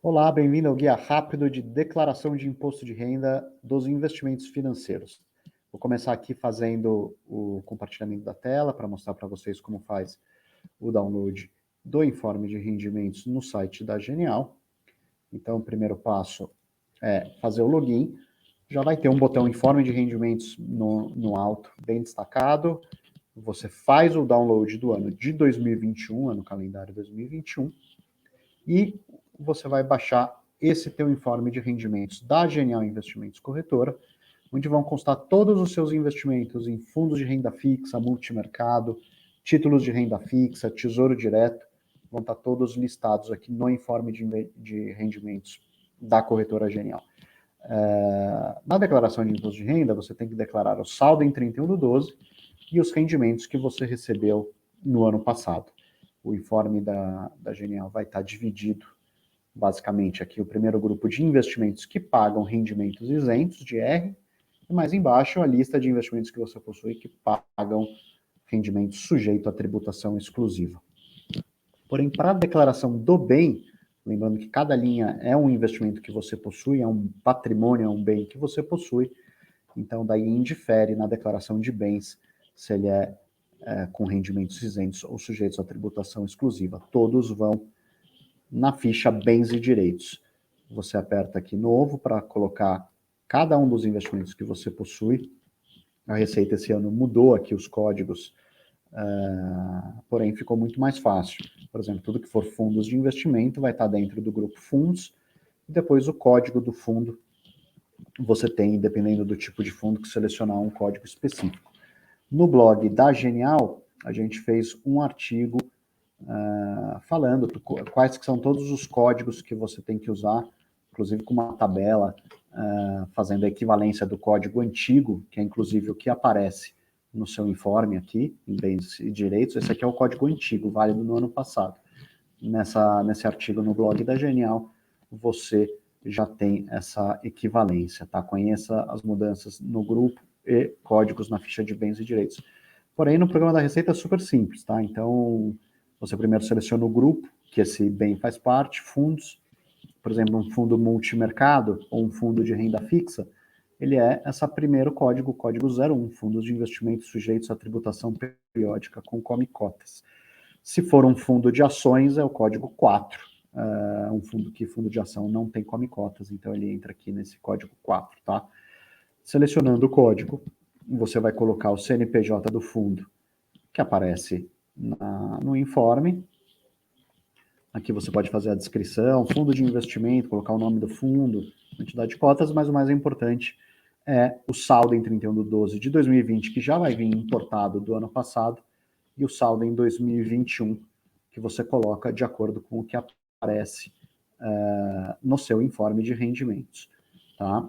Olá, bem-vindo ao guia rápido de declaração de imposto de renda dos investimentos financeiros. Vou começar aqui fazendo o compartilhamento da tela para mostrar para vocês como faz o download do informe de rendimentos no site da Genial. Então, o primeiro passo é fazer o login. Já vai ter um botão informe de rendimentos no alto, bem destacado. Você faz o download do ano de 2021, ano calendário 2021, e você vai baixar esse teu informe de rendimentos da Genial Investimentos Corretora, onde vão constar todos os seus investimentos em fundos de renda fixa, multimercado, títulos de renda fixa, tesouro direto, vão estar todos listados aqui no informe de rendimentos da Corretora Genial. Na declaração de imposto de renda, você tem que declarar o saldo em 31/12 e os rendimentos que você recebeu no ano passado. O informe da Genial vai estar dividido, basicamente, aqui o primeiro grupo de investimentos que pagam rendimentos isentos de R, e mais embaixo a lista de investimentos que você possui que pagam rendimentos sujeitos à tributação exclusiva. Porém, para a declaração do bem, lembrando que cada linha é um investimento que você possui, é um patrimônio, é um bem que você possui, então daí indifere na declaração de bens se ele é com rendimentos isentos ou sujeitos à tributação exclusiva. Todos vão na ficha bens e direitos. Você aperta aqui novo para colocar cada um dos investimentos que você possui. A Receita esse ano mudou aqui os códigos, porém ficou muito mais fácil. Por exemplo, tudo que for fundos de investimento vai estar dentro do grupo fundos, e depois o código do fundo você tem, dependendo do tipo de fundo, que selecionar um código específico. No blog da Genial, a gente fez um artigo falando quais que são todos os códigos que você tem que usar, inclusive com uma tabela fazendo a equivalência do código antigo, que é inclusive o que aparece no seu informe aqui, em bens e direitos. Esse aqui é o código antigo, válido no ano passado. Nesse artigo no blog da Genial, você já tem essa equivalência, tá? Conheça as mudanças no grupo e códigos na ficha de bens e direitos. Porém, no programa da Receita é super simples, tá? Então, você primeiro seleciona o grupo, que esse bem faz parte, fundos, por exemplo, um fundo multimercado ou um fundo de renda fixa, ele é esse primeiro código, código 01, fundos de investimentos sujeitos à tributação periódica com come-cotas. Se for um fundo de ações, é o código 4, fundo de ação não tem come-cotas, então ele entra aqui nesse código 4, tá? Selecionando o código, você vai colocar o CNPJ do fundo, que aparece no informe. Aqui você pode fazer a descrição, fundo de investimento, colocar o nome do fundo, quantidade de cotas, mas o mais importante é o saldo em 31/12 de 2020, que já vai vir importado do ano passado, e o saldo em 2021, que você coloca de acordo com o que aparece no seu informe de rendimentos, tá?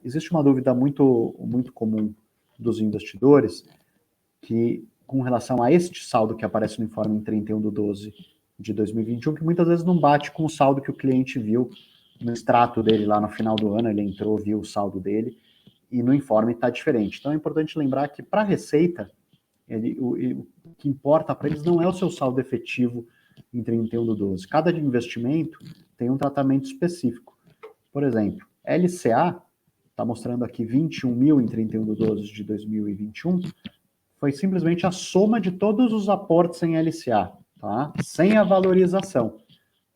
Existe uma dúvida muito, muito comum dos investidores, que com relação a este saldo que aparece no informe em 31/12 de 2021, que muitas vezes não bate com o saldo que o cliente viu no extrato dele lá no final do ano, ele entrou, viu o saldo dele, e no informe está diferente. Então é importante lembrar que para a Receita, o que importa para eles não é o seu saldo efetivo em 31/12. Cada investimento tem um tratamento específico. Por exemplo, LCA, está mostrando aqui 21 mil em 31/12 de 2021, foi simplesmente a soma de todos os aportes em LCA, tá? Sem a valorização.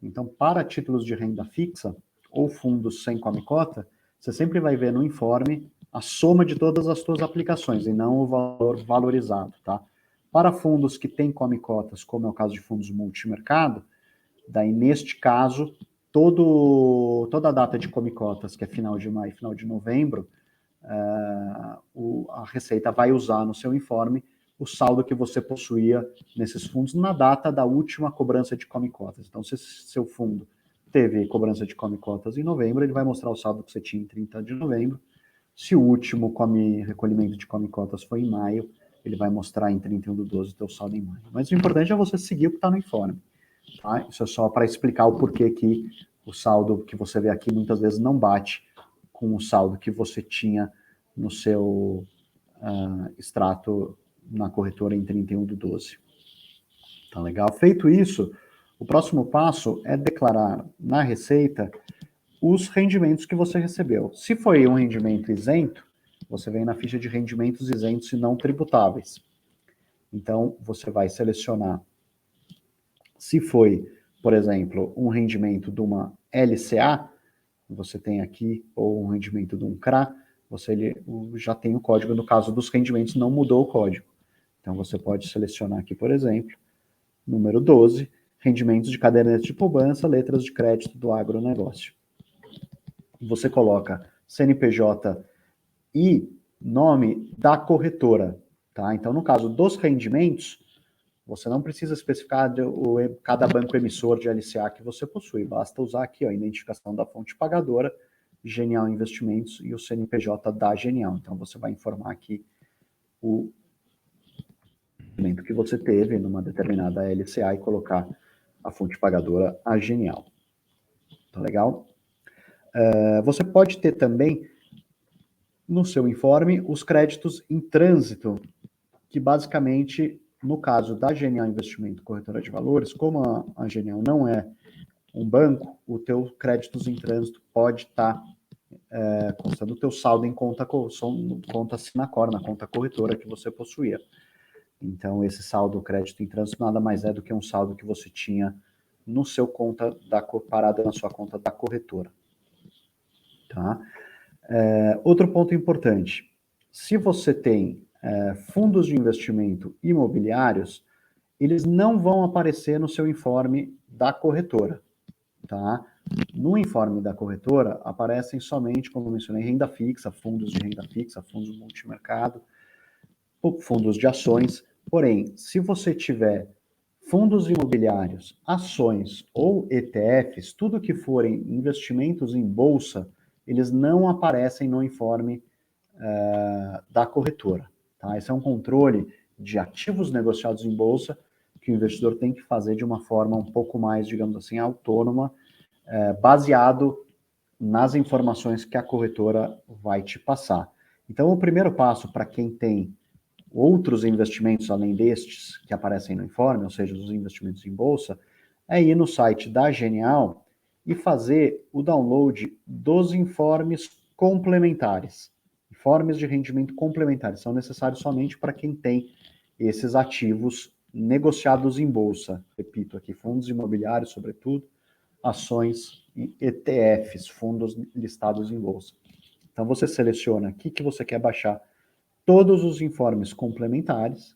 Então, para títulos de renda fixa ou fundos sem come-cota, você sempre vai ver no informe a soma de todas as suas aplicações e não o valor valorizado, tá? Para fundos que têm come-cotas, como é o caso de fundos multimercado, daí neste caso, toda a data de come-cotas, que é final de maio, final de novembro, a Receita vai usar no seu informe o saldo que você possuía nesses fundos na data da última cobrança de come-cotas. Então, se seu fundo teve cobrança de come-cotas em novembro, ele vai mostrar o saldo que você tinha em 30 de novembro. Se o último recolhimento de come-cotas foi em maio, ele vai mostrar em 31/12 o teu saldo em maio. Mas o importante é você seguir o que está no informe. Tá? Isso é só para explicar o porquê que o saldo que você vê aqui muitas vezes não bate com o saldo que você tinha no seu extrato na corretora em 31/12. Tá legal? Feito isso, O próximo passo é declarar na Receita os rendimentos que você recebeu. Se foi um rendimento isento, você vem na ficha de rendimentos isentos e não tributáveis. Então, você vai selecionar se foi, por exemplo, um rendimento de uma LCA, você tem aqui, ou um rendimento de um CRA, você já tem o código, no caso dos rendimentos, não mudou o código. Então, você pode selecionar aqui, por exemplo, número 12, rendimentos de caderneta de poupança, letras de crédito do agronegócio. Você coloca CNPJ e nome da corretora, tá? Então, no caso dos rendimentos, você não precisa especificar cada banco emissor de LCA que você possui, basta usar aqui, ó, a identificação da fonte pagadora, Genial Investimentos e o CNPJ da Genial. Então, você vai informar aqui o rendimento que você teve numa determinada LCA e colocar a fonte pagadora, a Genial. Tá legal? Você pode ter também no seu informe os créditos em trânsito, que basicamente, no caso da Genial Investimento Corretora de Valores, como a Genial não é um banco, o teu créditos em trânsito pode estar constando o teu saldo em conta Sinacor, na conta corretora que você possuía. Então, esse saldo crédito em trânsito nada mais é do que um saldo que você tinha no seu conta parado na sua conta da corretora. Tá? Outro ponto importante, se você tem fundos de investimento imobiliários, eles não vão aparecer no seu informe da corretora, tá? No informe da corretora, aparecem somente, como eu mencionei, renda fixa, fundos de renda fixa, fundos multimercado, fundos de ações. Porém, se você tiver fundos imobiliários, ações ou ETFs, tudo que forem investimentos em bolsa, eles não aparecem no informe da corretora. Tá? Esse é um controle de ativos negociados em bolsa que o investidor tem que fazer de uma forma um pouco mais, digamos assim, autônoma, baseado nas informações que a corretora vai te passar. Então, o primeiro passo para quem tem outros investimentos além destes que aparecem no informe, ou seja, os investimentos em bolsa, é ir no site da Genial e fazer o download dos informes complementares. Informes de rendimento complementares são necessários somente para quem tem esses ativos negociados em bolsa. Repito aqui, fundos imobiliários, sobretudo, ações e ETFs, fundos listados em bolsa. Então, você seleciona aqui que você quer baixar todos os informes complementares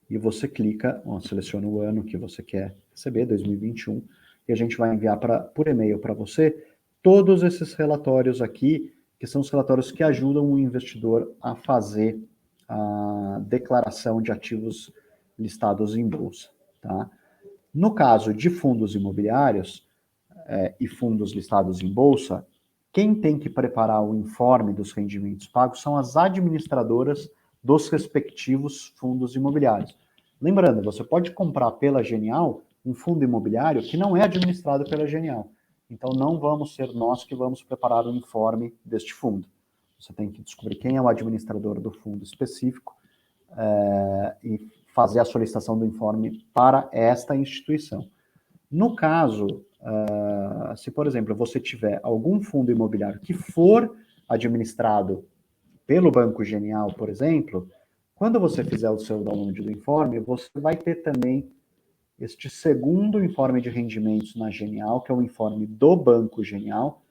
e você clica, seleciona o ano que você quer receber, 2021, e a gente vai enviar por e-mail para você todos esses relatórios aqui, que são os relatórios que ajudam o investidor a fazer a declaração de ativos listados em bolsa. Tá? No caso de fundos imobiliários e fundos listados em bolsa, quem tem que preparar o informe dos rendimentos pagos são as administradoras dos respectivos fundos imobiliários. Lembrando, você pode comprar pela Genial um fundo imobiliário que não é administrado pela Genial. Então, não vamos ser nós que vamos preparar o informe deste fundo. Você tem que descobrir quem é o administrador do fundo específico e fazer a solicitação do informe para esta instituição. No caso, se, por exemplo, você tiver algum fundo imobiliário que for administrado pelo Banco Genial, por exemplo, quando você fizer o seu download do informe, você vai ter também este segundo informe de rendimentos na Genial, que é o informe do Banco Genial,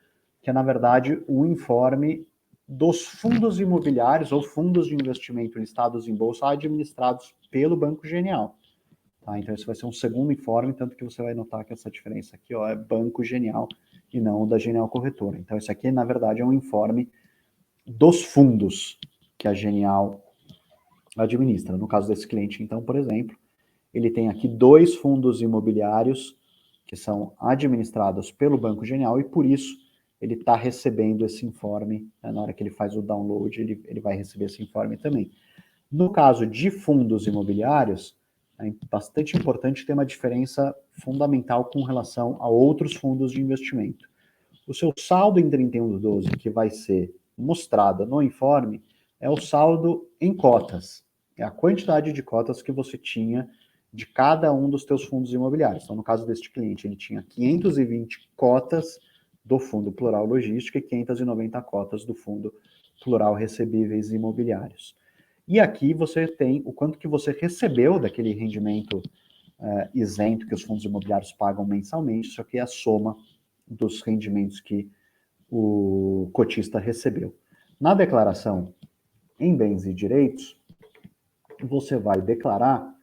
que é, na verdade, o informe dos fundos imobiliários ou fundos de investimento listados em bolsa administrados pelo Banco Genial. Tá? Então, esse vai ser um segundo informe, tanto que você vai notar que essa diferença aqui é Banco Genial e não da Genial Corretora. Então, esse aqui, na verdade, é um informe dos fundos que a Genial administra. No caso desse cliente, então, por exemplo, ele tem aqui 2 fundos imobiliários que são administrados pelo Banco Genial e, por isso, ele está recebendo esse informe, né? Na hora que ele faz o download, ele vai receber esse informe também. No caso de fundos imobiliários, é bastante importante ter uma diferença fundamental com relação a outros fundos de investimento. O seu saldo em 31/12, que vai ser mostrado no informe, é o saldo em cotas. É a quantidade de cotas que você tinha de cada um dos teus fundos imobiliários. Então, no caso deste cliente, ele tinha 520 cotas do Fundo Plural Logística e 590 cotas do Fundo Plural Recebíveis Imobiliários. E aqui você tem o quanto que você recebeu daquele rendimento isento que os fundos imobiliários pagam mensalmente, isso aqui é a soma dos rendimentos que o cotista recebeu. Na declaração em bens e direitos, você vai declarar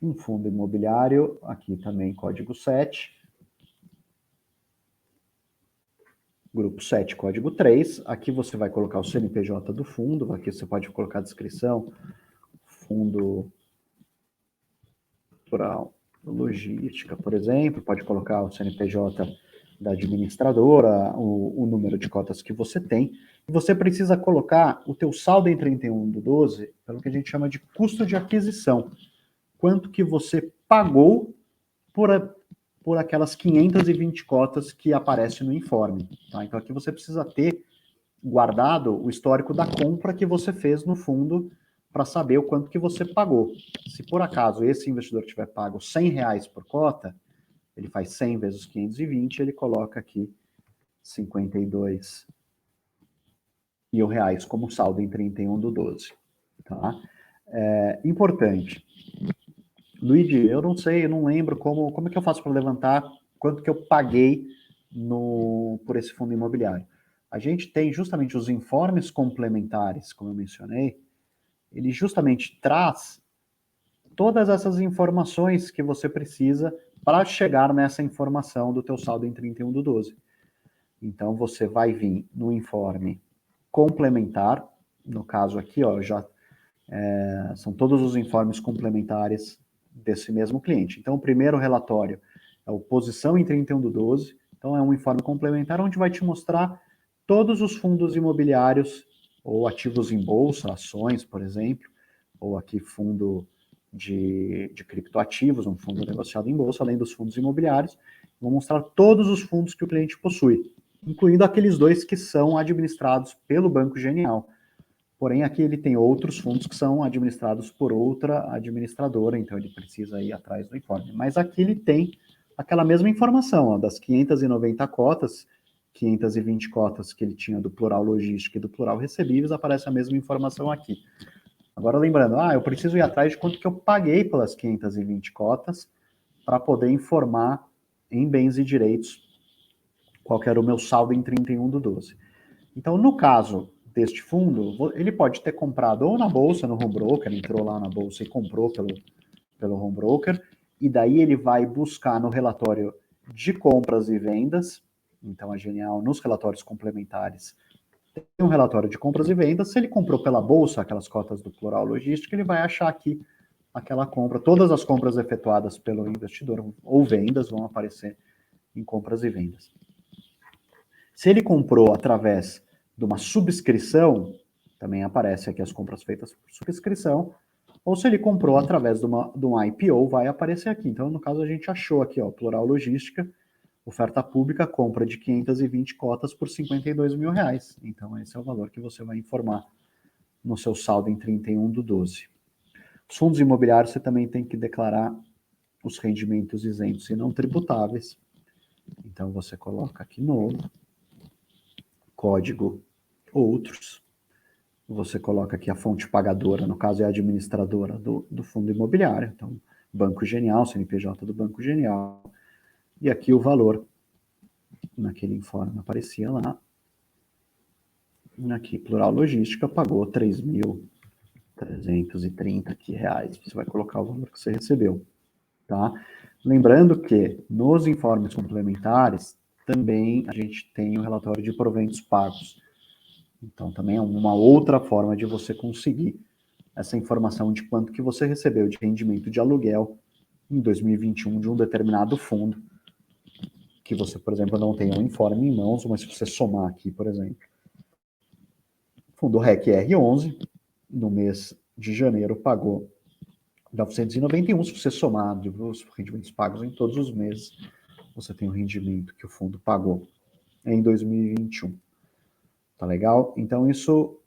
um fundo imobiliário, aqui também código 7, grupo 7, código 3, aqui você vai colocar o CNPJ do fundo, aqui você pode colocar a descrição, fundo plural logística, por exemplo, pode colocar o CNPJ da administradora, o número de cotas que você tem, e você precisa colocar o teu saldo em 31/12, pelo que a gente chama de custo de aquisição, quanto que você pagou por aquelas 520 cotas que aparecem no informe. Tá? Então aqui você precisa ter guardado o histórico da compra que você fez no fundo para saber o quanto que você pagou. Se por acaso esse investidor tiver pago R$100 por cota, ele faz 100 vezes 520, ele coloca aqui 52 mil reais como saldo em 31/12. Tá? Importante. Luigi, eu não sei, eu não lembro como é que eu faço para levantar quanto que eu paguei por esse fundo imobiliário. A gente tem justamente os informes complementares, como eu mencionei, ele justamente traz todas essas informações que você precisa para chegar nessa informação do teu saldo em 31/12. Então, você vai vir no informe complementar, no caso aqui, ó, são todos os informes complementares desse mesmo cliente. Então, o primeiro relatório é o posição em 31/12, então é um informe complementar onde vai te mostrar todos os fundos imobiliários ou ativos em bolsa, ações, por exemplo, ou aqui fundo de criptoativos, um fundo negociado em bolsa, além dos fundos imobiliários. Vou mostrar todos os fundos que o cliente possui, incluindo aqueles dois que são administrados pelo Banco Genial. Porém, aqui ele tem outros fundos que são administrados por outra administradora, então ele precisa ir atrás do informe. Mas aqui ele tem aquela mesma informação, ó, das 590 cotas, 520 cotas que ele tinha do plural logística e do plural recebíveis, aparece a mesma informação aqui. Agora lembrando, eu preciso ir atrás de quanto que eu paguei pelas 520 cotas para poder informar em bens e direitos qual que era o meu saldo em 31/12. Então, no caso deste fundo, ele pode ter comprado ou na bolsa, no home broker, entrou lá na bolsa e comprou pelo home broker, e daí ele vai buscar no relatório de compras e vendas. Então, a Genial, nos relatórios complementares, tem um relatório de compras e vendas. Se ele comprou pela bolsa, aquelas cotas do plural logística, ele vai achar aqui aquela compra. Todas as compras efetuadas pelo investidor ou vendas vão aparecer em compras e vendas. Se ele comprou através de uma subscrição, também aparece aqui as compras feitas por subscrição, ou se ele comprou através de um IPO, vai aparecer aqui. Então, no caso, a gente achou aqui, ó, plural logística, oferta pública, compra de 520 cotas por R$52 mil. Então, esse é o valor que você vai informar no seu saldo em 31/12. Os fundos imobiliários, você também tem que declarar os rendimentos isentos e não tributáveis. Então, você coloca aqui novo, código outros, você coloca aqui a fonte pagadora, no caso é a administradora do fundo imobiliário, então Banco Genial, CNPJ do Banco Genial, e aqui o valor, naquele informe aparecia lá, aqui plural logística pagou R$3.330 reais, você vai colocar o valor que você recebeu, tá? Lembrando que nos informes complementares também a gente tem o relatório de proventos pagos. Então, também é uma outra forma de você conseguir essa informação de quanto que você recebeu de rendimento de aluguel em 2021 de um determinado fundo, que você, por exemplo, não tem um informe em mãos, mas se você somar aqui, por exemplo, fundo REC R11, no mês de janeiro pagou 991, se você somar os rendimentos pagos em todos os meses, você tem o rendimento que o fundo pagou em 2021. Tá legal? Então, isso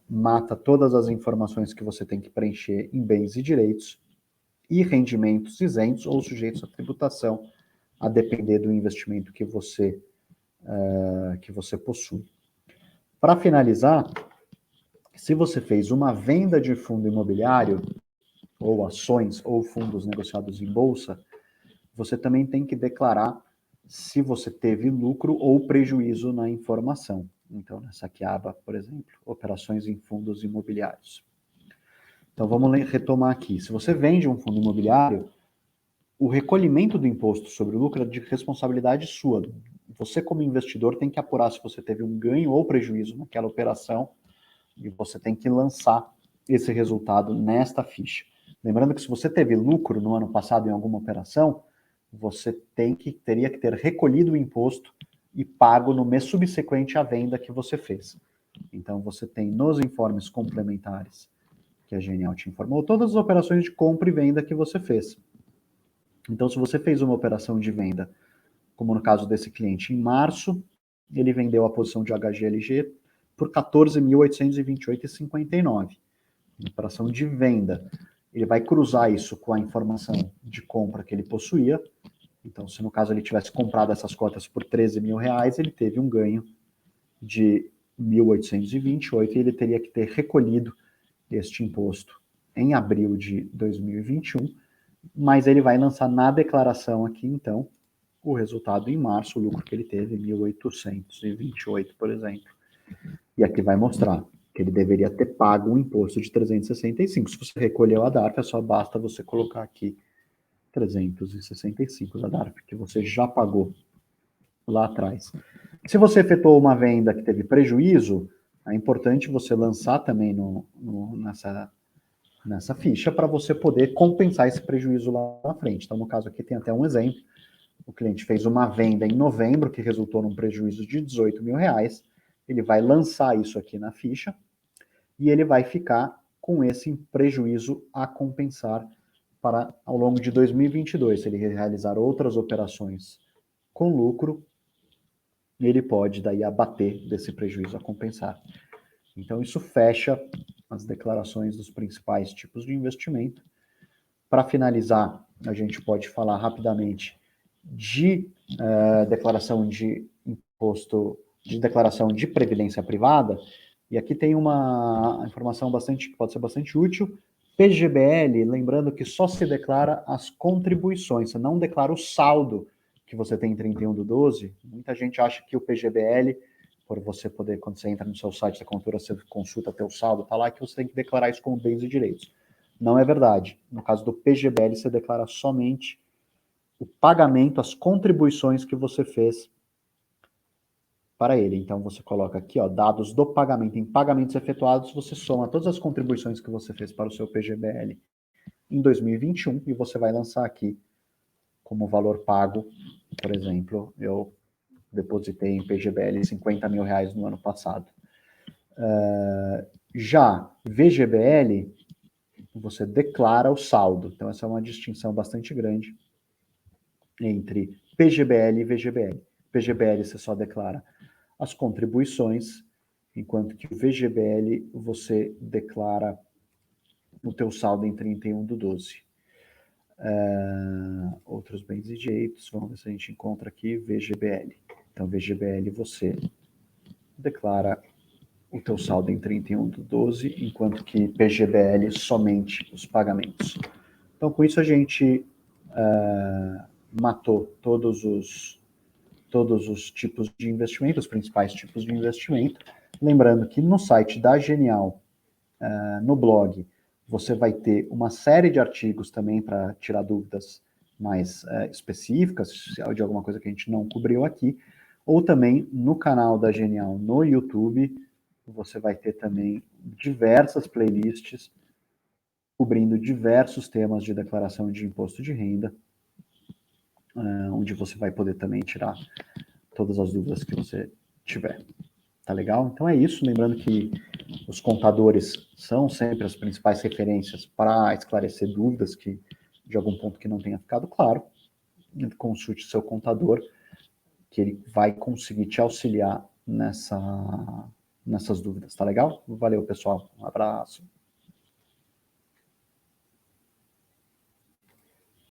mata todas as informações que você tem que preencher em bens e direitos, e rendimentos isentos ou sujeitos à tributação, a depender do investimento que você possui. Para finalizar, se você fez uma venda de fundo imobiliário, ou ações, ou fundos negociados em bolsa, você também tem que declarar se você teve lucro ou prejuízo na informação. Então, nessa aqui aba, por exemplo, operações em fundos imobiliários. Então, vamos retomar aqui. Se você vende um fundo imobiliário, o recolhimento do imposto sobre o lucro é de responsabilidade sua. Você, como investidor, tem que apurar se você teve um ganho ou prejuízo naquela operação e você tem que lançar esse resultado nesta ficha. Lembrando que se você teve lucro no ano passado em alguma operação, você teria que ter recolhido o imposto e pago no mês subsequente à venda que você fez. Então, você tem nos informes complementares que a Genial te informou todas as operações de compra e venda que você fez. Então, se você fez uma operação de venda, como no caso desse cliente, em março, ele vendeu a posição de HGLG por R$ 14.828,59. Operação de venda. Ele vai cruzar isso com a informação de compra que ele possuía. Então, se no caso ele tivesse comprado essas cotas por R$ 13.000, ele teve um ganho de 1.828 e ele teria que ter recolhido este imposto em abril de 2021, mas ele vai lançar na declaração aqui, então, o resultado em março, o lucro que ele teve, 1.828, por exemplo. E aqui vai mostrar que ele deveria ter pago um imposto de 365. Se você recolheu a DARF, só basta você colocar aqui 365 da DARF, que você já pagou lá atrás. Se você efetuou uma venda que teve prejuízo, é importante você lançar também nessa ficha para você poder compensar esse prejuízo lá na frente. Então, no caso aqui, tem até um exemplo. O cliente fez uma venda em novembro que resultou num prejuízo de R$ 18.000. Ele vai lançar isso aqui na ficha e ele vai ficar com esse prejuízo a compensar para ao longo de 2022. Se ele realizar outras operações com lucro, ele pode daí abater desse prejuízo a compensar. Então, isso fecha as declarações dos principais tipos de investimento. Para finalizar, a gente pode falar rapidamente de declaração de imposto, de declaração de previdência privada, e aqui tem uma informação que pode ser bastante útil. PGBL, lembrando que só se declara as contribuições, você não declara o saldo que você tem em 31/12. Muita gente acha que o PGBL, por você poder, quando você entra no seu site da Contura, você consulta teu saldo, tá lá que você tem que declarar isso como bens e direitos. Não é verdade. No caso do PGBL, você declara somente o pagamento, as contribuições que você fez para ele. Então, você coloca aqui, ó, dados do pagamento. Em pagamentos efetuados, você soma todas as contribuições que você fez para o seu PGBL em 2021 e você vai lançar aqui como valor pago. Por exemplo, eu depositei em PGBL R$ 50.000 no ano passado. Já VGBL, você declara o saldo. Então, essa é uma distinção bastante grande entre PGBL e VGBL. PGBL você só declara as contribuições, enquanto que o VGBL você declara o teu saldo em 31/12. Outros bens e direitos, vamos ver se a gente encontra aqui VGBL. Então, VGBL você declara o teu saldo em 31/12, enquanto que PGBL somente os pagamentos. Então, com isso a gente matou todos os tipos de investimento, os principais tipos de investimento. Lembrando que no site da Genial, no blog, você vai ter uma série de artigos também para tirar dúvidas mais específicas, de alguma coisa que a gente não cobriu aqui, ou também no canal da Genial no YouTube, você vai ter também diversas playlists cobrindo diversos temas de declaração de imposto de renda, onde você vai poder também tirar todas as dúvidas que você tiver. Tá legal? Então é isso. Lembrando que os contadores são sempre as principais referências para esclarecer dúvidas de algum ponto que não tenha ficado claro. Consulte seu contador, que ele vai conseguir te auxiliar nessas dúvidas, tá legal? Valeu, pessoal. Um abraço.